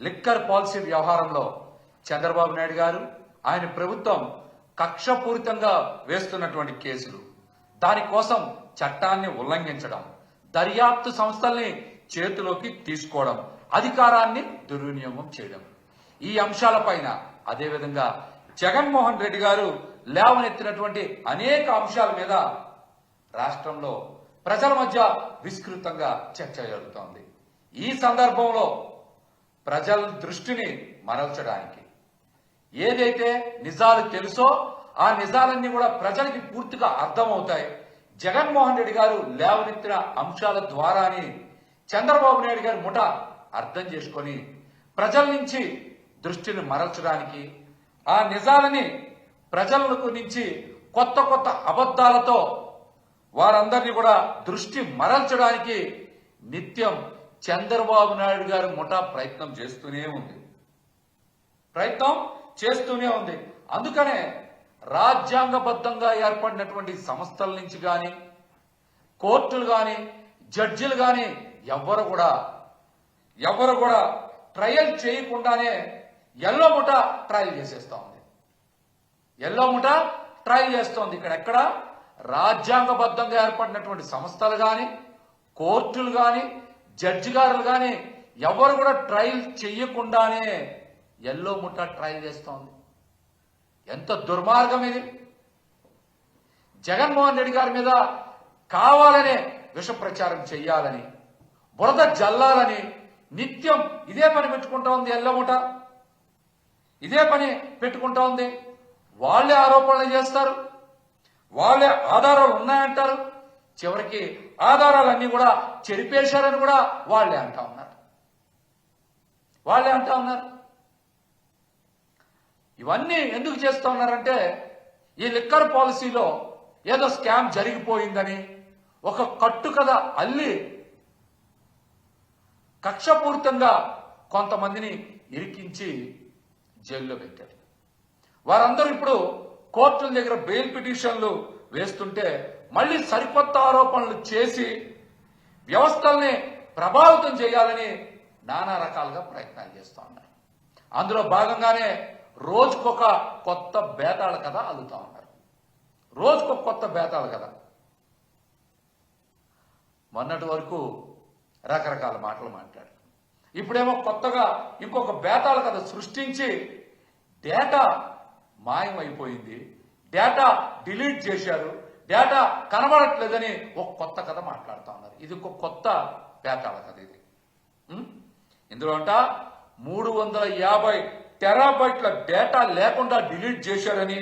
Liquor policy వ్యవహారంలో చంద్రబాబు నాయుడు గారు ఆయన ప్రభుత్వం కక్షపూరితంగా వేస్తున్నటువంటి కేసులు, దానికోసం చట్టాన్ని ఉల్లంఘించడం, దర్యాప్తు సంస్థల్ని చేతిలోకి తీసుకోవడం, అధికారాన్ని దుర్వినియోగం చేయడం, ఈ అంశాలపైన అదేవిధంగా జగన్మోహన్ రెడ్డి గారు లేవనెత్తినటువంటి అనేక అంశాల మీద రాష్ట్రంలో ప్రజల మధ్య విస్తృతంగా చర్చ జరుగుతోంది. ఈ సందర్భంలో ప్రజల దృష్టిని మరల్చడానికి ఏదైతే నిజాలు తెలుసో ఆ నిజాలన్నీ కూడా ప్రజలకి పూర్తిగా అర్థమవుతాయి. జగన్మోహన్ రెడ్డి గారు లేవనెత్తిన అంశాల ద్వారానే చంద్రబాబు నాయుడు గారి ముఠ అర్థం చేసుకొని ప్రజల నుంచి దృష్టిని మరల్చడానికి, ఆ నిజాలని ప్రజలకు నుంచి కొత్త కొత్త అబద్ధాలతో వారందరినీ కూడా దృష్టి మరల్చడానికి నిత్యం చంద్రబాబు నాయుడు గారి ముఠా ప్రయత్నం చేస్తూనే ఉంది. అందుకనే రాజ్యాంగబద్ధంగా ఏర్పడినటువంటి సంస్థల నుంచి కానీ, కోర్టులు కానీ, జడ్జిలు కానీ ఎవరు కూడా ట్రయల్ చేయకుండానే ఎల్లో ముఠా ట్రయల్ చేసేస్తా ఉంది. ఎల్లో ముఠా ట్రయల్ చేస్తోంది. ఇక్కడ రాజ్యాంగబద్ధంగా ఏర్పడినటువంటి సంస్థలు కానీ, కోర్టులు కానీ, జడ్జి గారులు కానీ ఎవరు కూడా ట్రయల్ చెయ్యకుండానే ఎల్లో ముఠా ట్రయల్ చేస్తోంది. ఎంత దుర్మార్గం ఇది! జగన్మోహన్ రెడ్డి గారి మీద కావాలనే విష ప్రచారం చెయ్యాలని, బురద జల్లాలని నిత్యం ఇదే పని పెట్టుకుంటా ఉంది. ఎల్లో ముఠా ఇదే పని పెట్టుకుంటా ఉంది. వాళ్లే ఆరోపణలు చేస్తారు, వాళ్లే ఆధారాలు ఉన్నాయంటారు, చివరికి ఆధారాలన్నీ కూడా చెరిపేశారని కూడా వాళ్లే అంటా ఉన్నారు. ఇవన్నీ ఎందుకు చేస్తూ ఉన్నారంటే ఈ లిక్కర్ పాలసీలో ఏదో స్కామ్ జరిగిపోయిందని ఒక కట్టుకథ అల్లి కక్షపూరితంగా కొంతమందిని ఇరికించి జైల్లో పెట్టారు. వారందరూ ఇప్పుడు కోర్టుల దగ్గర బెయిల్ పిటిషన్లు వేస్తుంటే మళ్ళీ సరికొత్త ఆరోపణలు చేసి వ్యవస్థల్ని ప్రభావితం చేయాలని నానా రకాలుగా ప్రయత్నాలు చేస్తూ ఉన్నారు. అందులో భాగంగానే రోజుకొక కొత్త బేతాళ కథ అల్లుతా ఉన్నారు. రోజుకొక కొత్త బేతాళ కథ. మొన్నటి వరకు రకరకాల మాటలు మాట్లాడారు. ఇప్పుడేమో కొత్తగా ఇంకొక బేతాళ కథ సృష్టించి డేటా మాయమైపోయింది, డేటా డిలీట్ చేశారు, డేటా కనబడట్లేదని ఒక కొత్త కథ మాట్లాడుతూ ఉన్నారు. ఇది ఒక కొత్త బేతాళ కథ. ఇది ఇందులో 350 టెరాబైట్ల డేటా లేకుండా డిలీట్ చేశారని,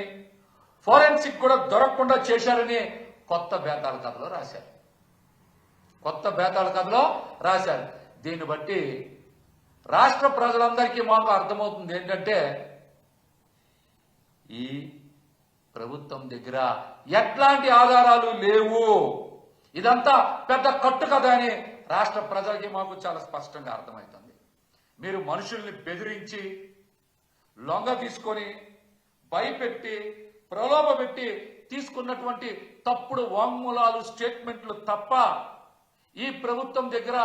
ఫోరెన్సిక్ కూడా దొరకకుండా చేశారని కొత్త బేతాళ కథలో రాశారు. దీన్ని బట్టి రాష్ట్ర ప్రజలందరికీ మాకు అర్థమవుతుంది ఏంటంటే ఈ ప్రభుత్వం దగ్గర ఎట్లాంటి ఆధారాలు లేవు, ఇదంతా పెద్ద కట్టు కదా అని రాష్ట్ర ప్రజలకి మాకు చాలా స్పష్టంగా అర్థమవుతుంది. మీరు మనుషుల్ని బెదిరించి, లొంగ తీసుకొని, భయపెట్టి, ప్రలోభపెట్టి తీసుకున్నటువంటి తప్పుడు వాంగ్మూలాలు, స్టేట్మెంట్లు తప్ప ఈ ప్రభుత్వం దగ్గర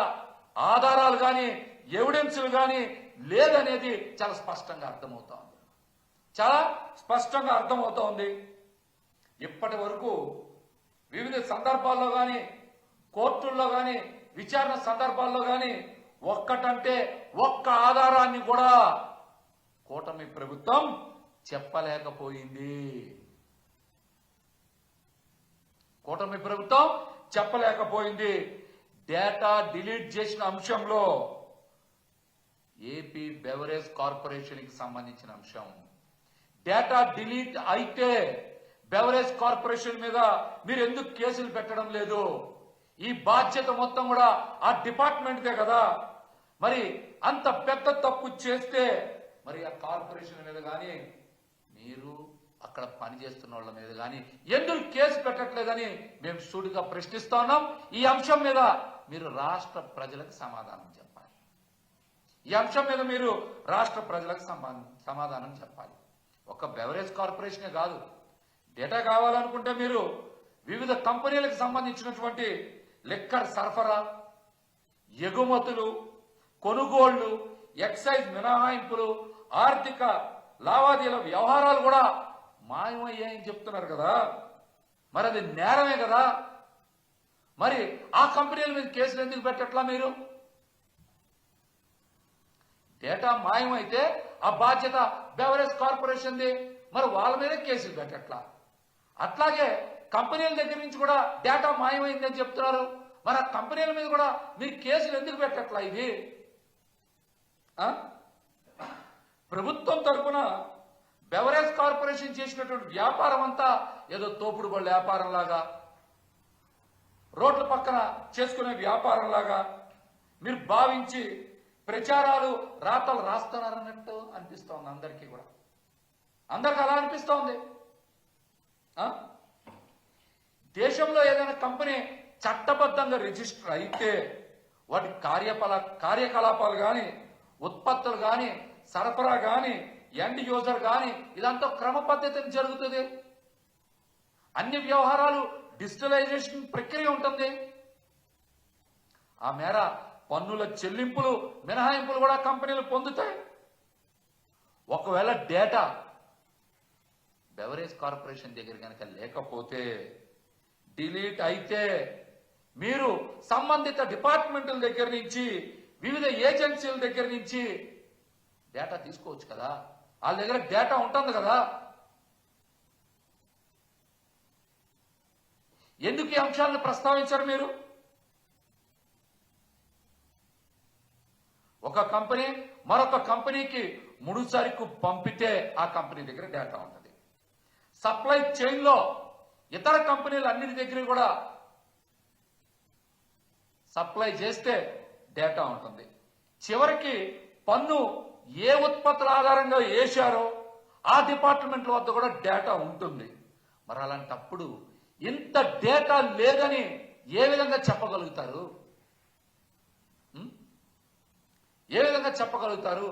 ఆధారాలు కానీ, ఎవిడెన్స్లు కానీ లేదనేది చాలా స్పష్టంగా అర్థమవుతోంది. ఇప్పటి వరకు వివిధ సందర్భాల్లో కానీ, కోర్టుల్లో కానీ, విచారణ సందర్భాల్లో కానీ ఒక్కటంటే ఒక్క ఆధారాన్ని కూడా కూటమి ప్రభుత్వం చెప్పలేకపోయింది. డేటా డిలీట్ చేసిన అంశంలో ఏపీ బెవరేజ్ కార్పొరేషన్ కి సంబంధించిన అంశం. డేటా డిలీట్ అయితే బెవరేజ్ కార్పొరేషన్ మీద మీరు ఎందుకు కేసులు పెట్టడం లేదు? ఈ బాధ్యత మొత్తం కూడా ఆ డిపార్ట్మెంట్దే కదా. మరి అంత పెద్ద తప్పు చేస్తే మరి ఆ కార్పొరేషన్ మీద కానీ, మీరు అక్కడ పనిచేస్తున్న వాళ్ళ మీద కానీ ఎందుకు కేసు పెట్టట్లేదని మేము సూటిగా ప్రశ్నిస్తా ఉన్నాం. ఈ అంశం మీద మీరు రాష్ట్ర ప్రజలకు సమాధానం చెప్పాలి. ఒక బెవరేజ్ కార్పొరేషనే కాదు, డేటా కావాలనుకుంటే మీరు వివిధ కంపెనీలకు సంబంధించినటువంటి లిక్కర్ సరఫరా, ఎగుమతులు, కొనుగోళ్లు ఎక్సైజ్ మినహాయింపులు, ఆర్థిక లావాదేవీల వ్యవహారాలు కూడా మాయమయ్యాయని చెప్తున్నారు కదా. మరి అది నేరమే కదా. మరి ఆ కంపెనీల మీద కేసులు ఎందుకు పెట్టట్లా మీరు? డేటా మాయమైతే ఆ బాధ్యత బెవరేజ్ కార్పొరేషన్ది, మరి వాళ్ళ మీద కేసులు పెట్టట్లా. అట్లాగే కంపెనీల దగ్గర నుంచి కూడా డేటా మాయమైందని చెప్తున్నారు, మరి ఆ కంపెనీల మీద కూడా మీరు కేసులు ఎందుకు పెట్టట్లా? ఇది ప్రభుత్వం తరఫున బెవరేజ్ కార్పొరేషన్ చేసినటువంటి వ్యాపారం అంతా ఏదో తోపుడు బళ్ళ వ్యాపారం లాగా, రోడ్ల పక్కన చేసుకునే వ్యాపారం లాగా మీరు భావించి ప్రచారాలు రాతలు రాస్తున్నారన్నట్టు అనిపిస్తోంది అందరికీ కూడా. అందరికి అలా అనిపిస్తోంది. దేశంలో ఏదైనా కంపెనీ చట్టబద్ధంగా రిజిస్టర్ అయితే వాటి కార్యకలాపాలు కానీ, ఉత్పత్తులు కానీ, సరఫరా కానీ, ఎండ్ యూజర్ కానీ ఇదంతా క్రమ పద్ధతిని జరుగుతుంది. అన్ని వ్యవహారాలు డిజిటలైజేషన్ ప్రక్రియ ఉంటుంది. ఆ మేర పన్నుల చెల్లింపులు, మినహాయింపులు కూడా కంపెనీలు పొందుతాయి. ఒకవేళ డేటా బెవరేజ్ కార్పొరేషన్ దగ్గర కనుక లేకపోతే, డిలీట్ అయితే, మీరు సంబంధిత డిపార్ట్మెంట్ల దగ్గర నుంచి, వివిధ ఏజెన్సీల దగ్గర నుంచి డేటా తీసుకోవచ్చు కదా. వాళ్ళ దగ్గర డేటా ఉంటుంది కదా. ఎందుకు ఈ అంశాలను ప్రస్తావించారు మీరు? ఒక కంపెనీ మరొక కంపెనీకి ముడి సరుకు పంపితే ఆ కంపెనీ దగ్గర డేటా ఉంటుంది. సప్లై చైన్ లో ఇతర కంపెనీలు అన్నిటి దగ్గర కూడా సప్లై చేస్తే డేటా ఉంటుంది. చివరికి పన్ను ఏ ఉత్పత్తుల ఆధారంగా వేశారో ఆ డిపార్ట్మెంట్ల వద్ద కూడా డేటా ఉంటుంది. మరి అలాంటప్పుడు ఇంత డేటా లేదని ఏ విధంగా చెప్పగలుగుతారు? ఏ విధంగా చెప్పగలుగుతారు?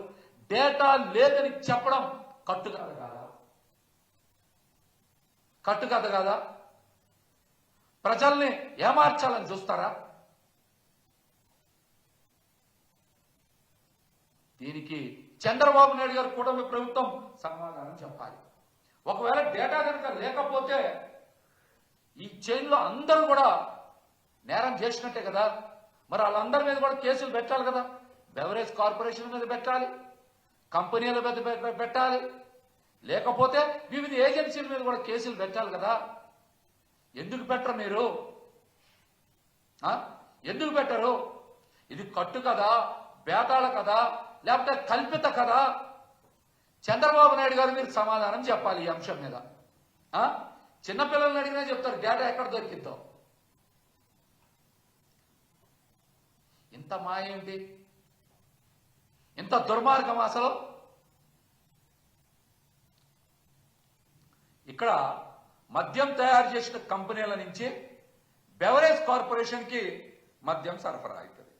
డేటా లేదని చెప్పడం కట్టుకథ కాదా? కట్టుకథ కాదా? ప్రజల్ని ఏమార్చాలని చూస్తారా? దీనికి చంద్రబాబు నాయుడు గారు కూటమి ప్రభుత్వం సమాధానం చెప్పాలి. ఒకవేళ డేటా కనుక లేకపోతే ఈ చైన్లో అందరూ కూడా నేరం చేసినట్టే కదా. మరి వాళ్ళందరి మీద కూడా కేసులు పెట్టాలి కదా. బెవరేజ్ కార్పొరేషన్ మీద పెట్టాలి, కంపెనీల మీద పెట్టాలి, లేకపోతే వివిధ ఏజెన్సీల మీద కూడా కేసులు పెట్టాలి కదా. ఎందుకు పెట్టరు మీరు? ఎందుకు పెట్టరు? ఇది కట్టు కదా, బేతాళ కదా, లేకపోతే కల్పిత కదా? చంద్రబాబు నాయుడు గారు మీరు సమాధానం చెప్పాలి ఈ అంశం మీద. చిన్నపిల్లల్ని అడిగినా చెప్తారు డేటా ఎక్కడ దొరికిందో. ఇంత మాయ ఏంటి? ఇంత దుర్మార్గం అసలు. ఇక్కడ మద్యం తయారు చేసిన కంపెనీల నుంచి బెవరేజ్ కార్పొరేషన్కి మద్యం సరఫరా అవుతుంది.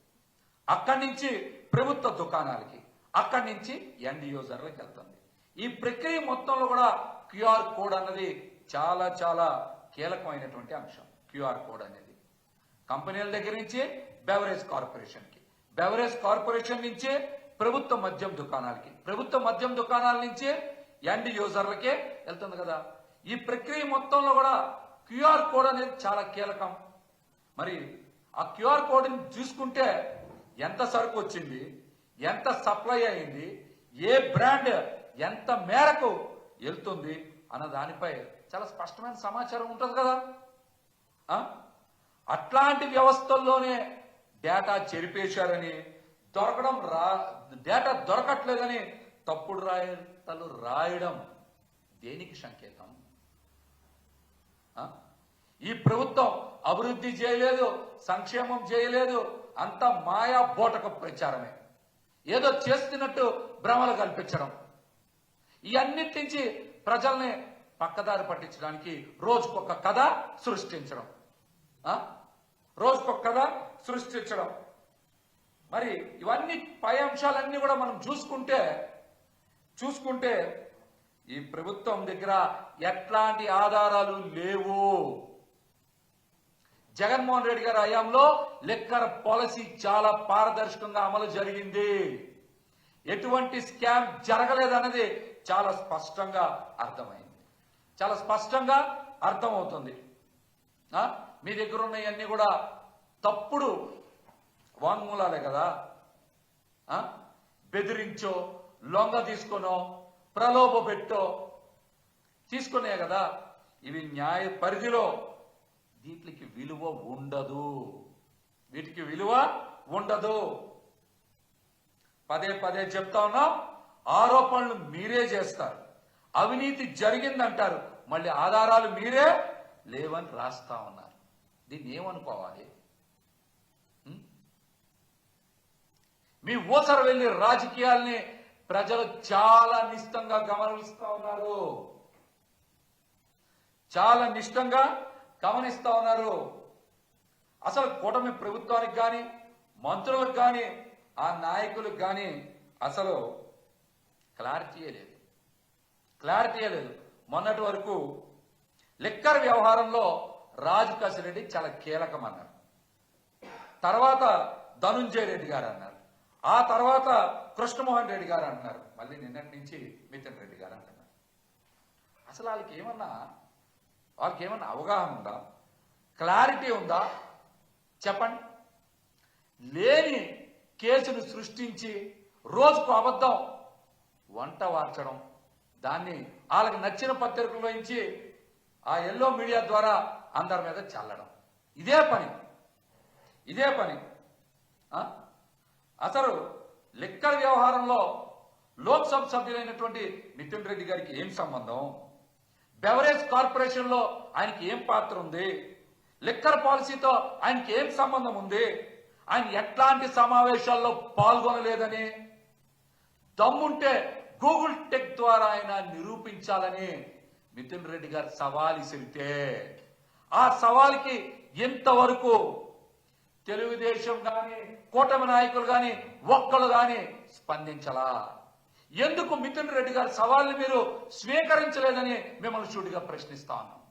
అక్కడి నుంచి ప్రభుత్వ దుకాణాలకి, అక్కడి నుంచి ఎండ్ యూజర్లకు వెళ్తుంది. ఈ ప్రక్రియ మొత్తంలో కూడా క్యూఆర్ కోడ్ అన్నది చాలా చాలా కీలకమైనటువంటి అంశం. క్యూఆర్ కోడ్ అనేది కంపెనీల దగ్గర నుంచి బెవరేజ్ కార్పొరేషన్కి, బెవరేజ్ కార్పొరేషన్ నుంచి ప్రభుత్వ మద్యం దుకాణాలకి, ప్రభుత్వ మద్యం దుకాణాల నుంచి ఎండ్ యూజర్లకే వెళ్తుంది కదా. ఈ ప్రక్రియ మొత్తంలో కూడా క్యూఆర్ కోడ్ అనేది చాలా కీలకం. మరి ఆ క్యూఆర్ కోడ్ని చూసుకుంటే ఎంత సరుకు వచ్చింది, ఎంత సప్లై అయింది, ఏ బ్రాండ్ ఎంత మేరకు వెళ్తుంది అన్న దానిపై చాలా స్పష్టమైన సమాచారం ఉంటుంది కదా. అట్లాంటి వ్యవస్థల్లోనే డేటా చెరిపేశారని, డేటా దొరకట్లేదని తప్పుడు రాతలు రాయడం దేనికి సంకేతం? ఈ ప్రభుత్వం అభివృద్ధి చేయలేదు, సంక్షేమం చేయలేదు, అంతా మాయా బోటక ప్రచారమే. ఏదో చేస్తున్నట్టు భ్రమలు కల్పించడం, ఈ అన్నిటి నుంచి ప్రజల్ని పక్కదారి పట్టించడానికి రోజుకొక కథ సృష్టించడం, రోజుకొక కథ సృష్టించడం. మరి ఇవన్నీ పై అంశాలన్నీ కూడా మనం చూసుకుంటే ఈ ప్రభుత్వం దగ్గర ఎట్లాంటి ఆధారాలు లేవు. జగన్మోహన్ రెడ్డి గారి హయాంలో లిక్కర్ పాలసీ చాలా పారదర్శకంగా అమలు జరిగింది. ఎటువంటి స్కామ్ జరగలేదన్నది చాలా స్పష్టంగా అర్థమైంది, చాలా స్పష్టంగా అర్థమవుతుంది. మీ దగ్గర ఉన్నవన్నీ కూడా తప్పుడు వాంగ్మూలాలే కదా. బెదిరించో, లొంగ తీసుకొనో, ప్రలోభ పెట్టో తీసుకునే కదా. ఇవి న్యాయ పరిధిలో వీటికి విలువ ఉండదు, వీటికి విలువ ఉండదు. పదే పదే చెప్తా ఉన్నాం, ఆరోపణలు మీరే చేస్తారు, అవినీతి జరిగిందంటారు, మళ్ళీ ఆధారాలు మీరే లేవని రాస్తా ఉన్నారు. దీన్ని ఏమనుకోవాలి? మీ ఊసరు వెళ్ళి రాజకీయాల్ని ప్రజలు చాలా నిష్టంగా గమనిస్తా ఉన్నారు, చాలా నిష్టంగా గమనిస్తా ఉన్నారు. అసలు కూటమి ప్రభుత్వానికి కానీ, మంత్రులకు కానీ, ఆ నాయకులకు కానీ అసలు క్లారిటీయే లేదు, క్లారిటీయే లేదు. మొన్నటి వరకు లిక్కర్ వ్యవహారంలో రాజు కసిరెడ్డి చాలా కీలకం అన్నారు, తర్వాత ధనుంజయ రెడ్డి గారు అన్నారు, ఆ తర్వాత కృష్ణమోహన్ రెడ్డి గారు అంటున్నారు, మళ్ళీ నిన్నటి నుంచి మిథున్ రెడ్డి గారు అంటున్నారు. అసలు వాళ్ళకి ఏమన్నా అవగాహన ఉందా? క్లారిటీ ఉందా? చెప్పండి. లేని కేసును సృష్టించి రోజుకు అబద్ధం వంట వార్చడం, దాన్ని వాళ్ళకి నచ్చిన పత్రికల్లో నుంచి ఆ ఎల్లో మీడియా ద్వారా అందరి మీద చల్లడం, ఇదే పని. అసలు లిక్కర్ వ్యవహారంలో లోక్సభ సభ్యులైనటువంటి మిథున్ రెడ్డి గారికి ఏం సంబంధం? బెవరేజ్ కార్పొరేషన్ లో ఆయనకి ఏం పాత్ర ఉంది? లిక్కర్ పాలసీతో ఆయనకి ఏం సంబంధం ఉంది? ఆయన ఎట్లాంటి సమావేశాల్లో పాల్గొనలేదని దమ్ముంటే గూగుల్ టెక్ ద్వారా ఆయన నిరూపించాలని మిథున్ రెడ్డి గారు సవాల్ ఇసిరితే, ఆ సవాల్కి ఇంతవరకు తెలుగుదేశం కానీ, కూటమి నాయకులు కానీ, ఒక్కరు కానీ స్పందించలా. ఎందుకు మిథున్ రెడ్డి గారి సవాల్ని మీరు స్వీకరించలేదని మిమ్మల్ని సూటిగా ప్రశ్నిస్తా ఉన్నాం.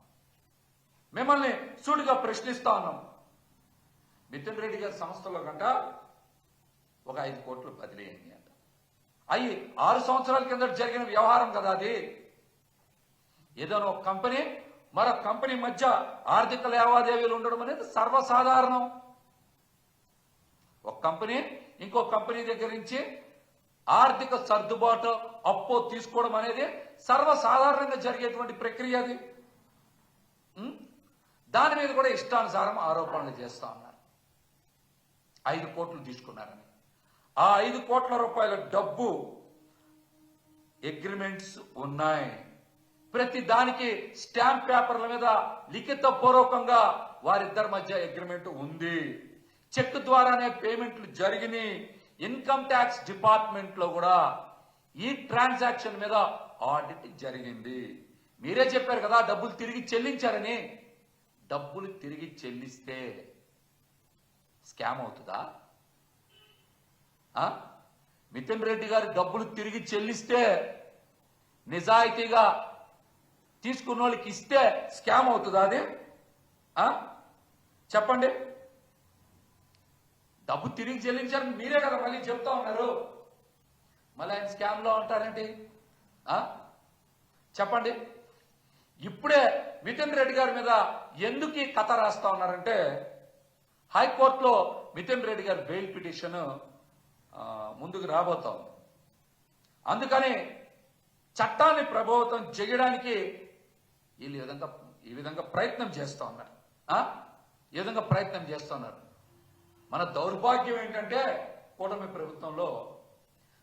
మిథున్ రెడ్డి గారి సంస్థలో గంట ఒక 5 కోట్లు బదిలీ అయింది అంట. అవి 6 సంవత్సరాల కింద జరిగిన వ్యవహారం కదా అది. ఏదైనా ఒక కంపెనీ మరొక కంపెనీ మధ్య ఆర్థిక లావాదేవీలు ఉండడం అనేది సర్వసాధారణం. ఒక కంపెనీ ఇంకో కంపెనీ దగ్గర నుంచి ఆర్థిక సర్దుబాటు అప్పు తీసుకోవడం అనేది సర్వసాధారణంగా జరిగేటువంటి ప్రక్రియ అది. దాని మీద కూడా ఇష్టానుసారం ఆరోపణలు చేస్తా ఉన్నారు. 5 కోట్లు తీసుకున్నారని. ఆ 5 కోట్ల రూపాయల డబ్బు అగ్రిమెంట్స్ ఉన్నాయి. ప్రతి దానికి స్టాంప్ పేపర్ల మీద లిఖిత పూర్వకంగా వారిద్దరి మధ్య అగ్రిమెంట్ ఉంది. చెక్ ద్వారానే పేమెంట్లు జరిగినాయి. ఇన్కమ్ ట్యాక్స్ డిపార్ట్మెంట్ లో కూడా ఈ ట్రాన్సాక్షన్ మీద ఆడిట్ జరిగింది. మీరే చెప్పారు కదా డబ్బులు తిరిగి చెల్లించారని. డబ్బులు తిరిగి చెల్లిస్తే స్కామ్ అవుతుందా? మిథున్ రెడ్డి గారు డబ్బులు తిరిగి చెల్లిస్తే, నిజాయితీగా తీసుకున్న వాళ్ళకి ఇస్తే స్కామ్ అవుతుందా అది? చెప్పండి. డబ్బు తిరిగి చెల్లించారని మీరే కదా మళ్ళీ చెప్తా ఉన్నారు. మళ్ళీ ఆయన స్కామ్ లో ఉంటారేంటి? చెప్పండి. ఇప్పుడే మిథున్ రెడ్డి గారి మీద ఎందుకు ఈ కథ రాస్తా ఉన్నారంటే, హైకోర్టులో మిథున్ రెడ్డి గారి బెయిల్ పిటిషన్ ముందుకు రాబోతా ఉంది. అందుకని చట్టాన్ని ప్రభావితం చేయడానికి వీళ్ళు ఈ విధంగా ప్రయత్నం చేస్తూ ఉన్నారు. ఈ విధంగా ప్రయత్నం చేస్తున్నారు. మన దౌర్భాగ్యం ఏంటంటే, కూటమి ప్రభుత్వంలో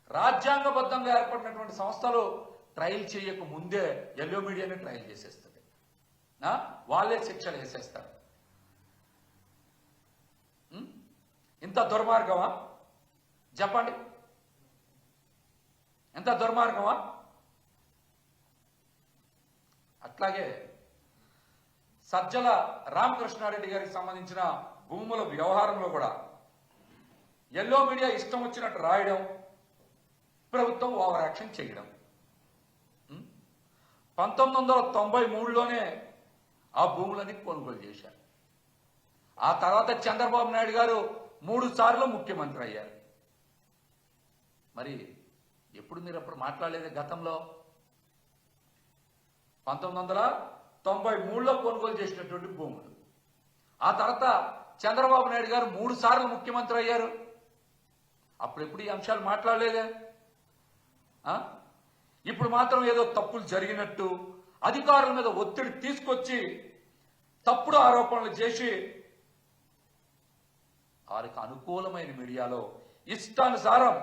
రాజ్యాంగబద్ధంగా ఏర్పడినటువంటి సంస్థలు ట్రయల్ చేయక ముందే ఎల్లో మీడియాని ట్రయల్ చేసేస్తుంది. వాళ్ళే శిక్షలు వేసేస్తారు. ఇంత దుర్మార్గమా? చెప్పండి, ఎంత దుర్మార్గమా? అట్లాగే సజ్జల రామకృష్ణారెడ్డి గారికి సంబంధించిన భూముల వ్యవహారంలో కూడా ఎల్లో మీడియా ఇష్టం వచ్చినట్టు రాయడం, ప్రభుత్వం ఓవర్ యాక్షన్ చేయడం. 1993లోనే ఆ భూములని కొనుగోలు చేశారు. ఆ తర్వాత చంద్రబాబు నాయుడు గారు 3 సార్లు ముఖ్యమంత్రి అయ్యారు. మరి ఎప్పుడు మీరు అప్పుడు మాట్లాడలేదు గతంలో 1993లో కొనుగోలు చేసినటువంటి భూములు. ఆ తర్వాత చంద్రబాబు నాయుడు గారు 3 సార్లు ముఖ్యమంత్రి అయ్యారు. అప్పుడు ఎప్పుడు ఈ అంశాలు మాట్లాడలేదే. ఇప్పుడు మాత్రం ఏదో తప్పులు జరిగినట్టు అధికారుల మీద ఒత్తిడి తీసుకొచ్చి తప్పుడు ఆరోపణలు చేసి వారికి అనుకూలమైన మీడియాలో ఇష్టానుసారం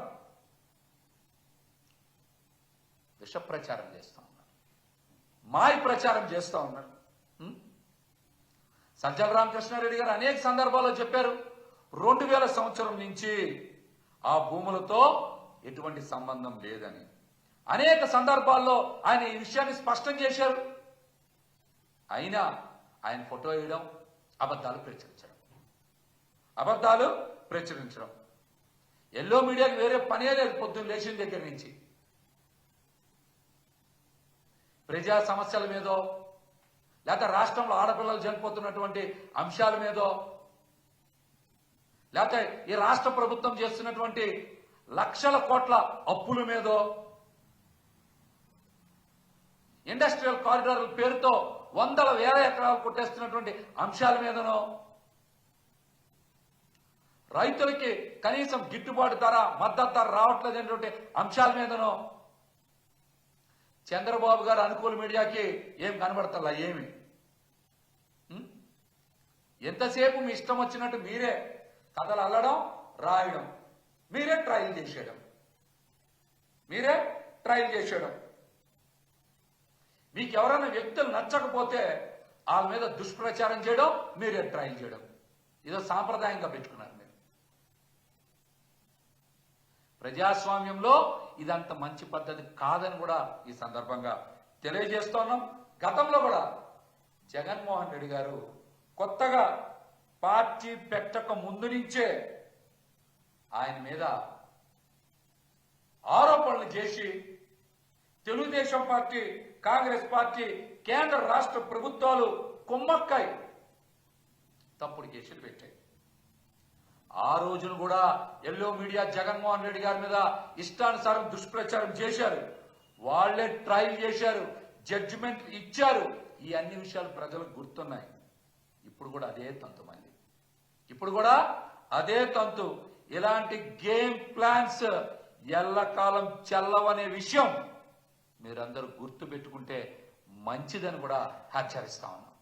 విష ప్రచారం చేస్తా ఉన్నారు, మాయ ప్రచారం చేస్తా ఉన్నారు. సజ్జల రామకృష్ణారెడ్డి గారు అనేక సందర్భాల్లో చెప్పారు 2000 సంవత్సరం నుంచి ఆ భూములతో ఎటువంటి సంబంధం లేదని. అనేక సందర్భాల్లో ఆయన ఈ విషయాన్ని స్పష్టం చేశారు. అయినా ఆయన ఫోటో వేయడం, అబద్ధాలు ప్రచురించడం. ఎల్లో మీడియాకి వేరే పనే లేదు. పొద్దున్న లేచిన దగ్గర నుంచి ప్రజా సమస్యల మీదో లేకపోతే రాష్ట్రంలో ఆడపిల్లలు చనిపోతున్నటువంటి అంశాల మీదో లేకపోతే ఈ రాష్ట్ర ప్రభుత్వం చేస్తున్నటువంటి లక్షల కోట్ల అప్పుల మీదో ఇండస్ట్రియల్ కారిడార్ల పేరుతో వందల వేల ఎకరాలు కొట్టేస్తున్నటువంటి అంశాల మీదనో రైతులకి కనీసం గిట్టుబాటు ధర మద్దతు ధర రావట్లేదనేటువంటి అంశాల మీదనో చంద్రబాబు గారు అనుకూల మీడియాకి ఏం కనబడతల్లా ఏమి. ఎంతసేపు మీ ఇష్టం వచ్చినట్టు మీరే కథలు అల్లడం రాయడం, మీరే ట్రయల్ చేసేయడం. మీకు ఎవరైనా వ్యక్తులు నచ్చకపోతే వాళ్ళ మీద దుష్ప్రచారం చేయడం, మీరే ట్రయల్ చేయడం, ఇదో సాంప్రదాయంగా పెట్టుకున్నారు మీరు. ప్రజాస్వామ్యంలో ఇదంత మంచి పద్ధతి కాదని కూడా ఈ సందర్భంగా తెలియజేస్తున్నాం. గతంలో కూడా జగన్మోహన్ రెడ్డి గారు కొత్తగా పార్టీ పెట్టక ముందు నుంచే ఆయన మీద ఆరోపణలు చేసి తెలుగుదేశం పార్టీ, కాంగ్రెస్ పార్టీ, కేంద్ర రాష్ట్ర ప్రభుత్వాలు కుమ్మక్కై తప్పుడు కేసులు పెట్టాయి. ఆ రోజున కూడా ఎల్లో మీడియా జగన్మోహన్ రెడ్డి గారి మీద ఇష్టానుసారం దుష్ప్రచారం చేశారు. వాళ్లే ట్రయల్ చేశారు, జడ్జిమెంట్ ఇచ్చారు. ఈ అన్ని విషయాలు ప్రజలకు గుర్తున్నాయి. ఇప్పుడు కూడా అదే తంతు. ఇలాంటి గేమ్ ప్లాన్స్ ఎల్లకాలం చెల్లవనే విషయం మీరందరూ గుర్తు పెట్టుకుంటే మంచిదని కూడా హెచ్చరిస్తా ఉన్నాం.